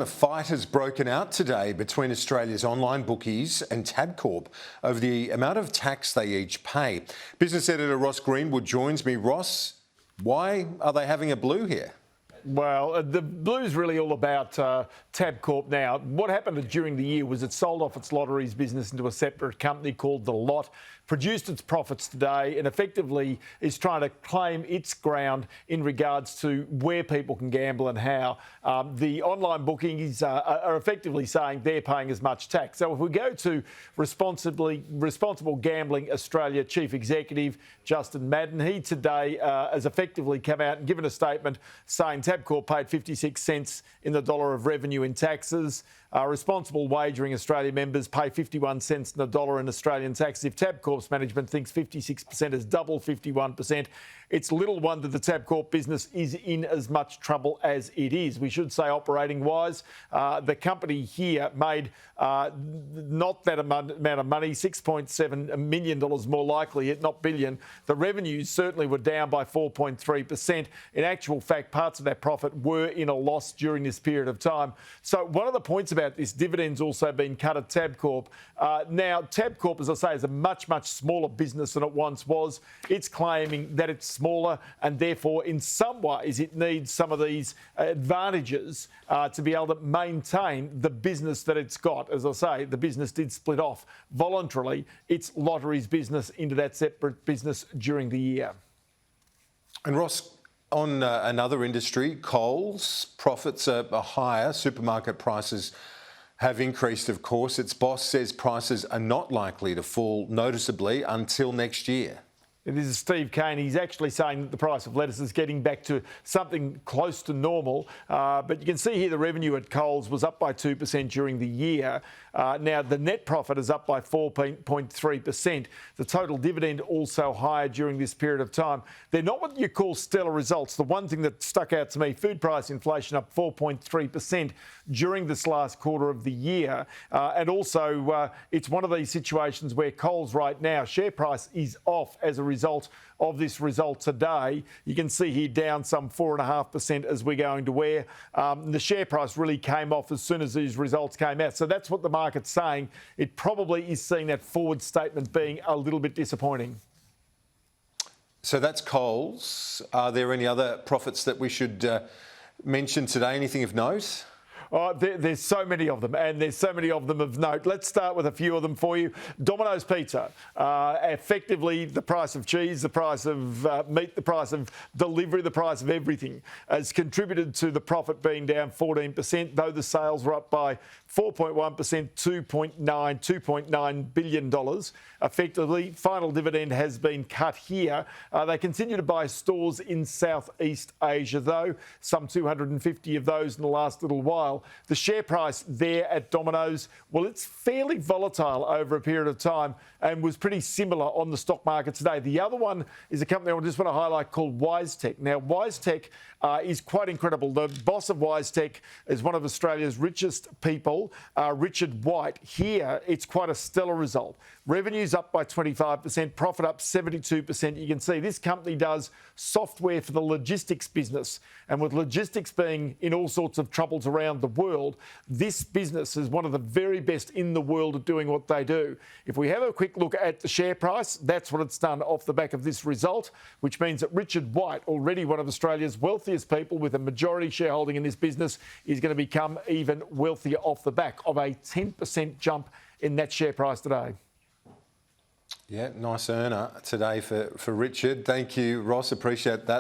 A fight has broken out today between Australia's online bookies and TABCORP over the amount of tax they each pay. Business Editor Ross Greenwood joins me. Ross, why are they having a blue here? Well, the blue's really all about TABCORP now. What happened during the year was it sold off its lotteries business into a separate company called The Lot, produced its profits today and effectively is trying to claim its ground in regards to where people can gamble and how. The online bookings are effectively saying they're paying as much tax. So if we go to Responsible Gambling Australia Chief Executive Justin Madden, he today has effectively come out and given a statement saying TABCORP paid 56 cents in the dollar of revenue in taxes. Responsible Wagering Australia members pay 51 cents in the dollar in Australian taxes. If TABCORP's management thinks 56% is double 51%, it's little wonder the TABCORP business is in as much trouble as it is. We should say, operating-wise, the company here made not that amount of money, $6.7 million more likely, not billion. The revenues certainly were down by 4.3%. In actual fact, parts of that profit were in a loss during this period of time. So one of the points about this, dividends also been cut at TABCORP. Now, TABCORP, as I say, is a much, much smaller business than it once was. It's claiming that it's smaller and therefore, in some ways, it needs some of these advantages to be able to maintain the business that it's got. As I say, the business did split off voluntarily its lotteries business into that separate business during the year. And Ross, on another industry, Coles, profits are higher. Supermarket prices have increased, of course. Its boss says prices are not likely to fall noticeably until next year. This is Steve Kane. He's actually saying that the price of lettuce is getting back to something close to normal. But you can see here the revenue at Coles was up by 2% during the year. Now, the net profit is up by 4.3%. The total dividend also higher during this period of time. They're not what you call stellar results. The one thing that stuck out to me, food price inflation up 4.3% during this last quarter of the year. And also, it's one of these situations where Coles right now, share price is off as a result of this result today. You can see here down some 4.5% as we're going to where. The share price really came off as soon as these results came out. So that's what the market's saying. It probably is seeing that forward statement being a little bit disappointing. So that's Coles. Are there any other profits that we should mention today? Anything of note? Oh, there's so many of them, and there's so many of them of note. Let's start with a few of them for you. Domino's Pizza, effectively the price of cheese, the price of meat, the price of delivery, the price of everything has contributed to the profit being down 14%, though the sales were up by 4.1%, $2.9 billion. Effectively, final dividend has been cut here. They continue to buy stores in Southeast Asia, though, some 250 of those in the last little while. The share price there at Domino's, well, it's fairly volatile over a period of time and was pretty similar on the stock market today. The other one is a company I just want to highlight called WiseTech. Now, WiseTech is quite incredible. The boss of WiseTech is one of Australia's richest people, Richard White. Here, it's quite a stellar result. Revenue's up by 25%, profit up 72%. You can see this company does software for the logistics business. And with logistics being in all sorts of troubles around the world, this business is one of the very best in the world at doing what they do. If we have a quick look at the share price, that's what it's done off the back of this result, which means that Richard White, already one of Australia's wealthiest people with a majority shareholding in this business, is going to become even wealthier off the back of a 10% jump in that share price today. Yeah, nice earner today for Richard. Thank you, Ross. Appreciate that.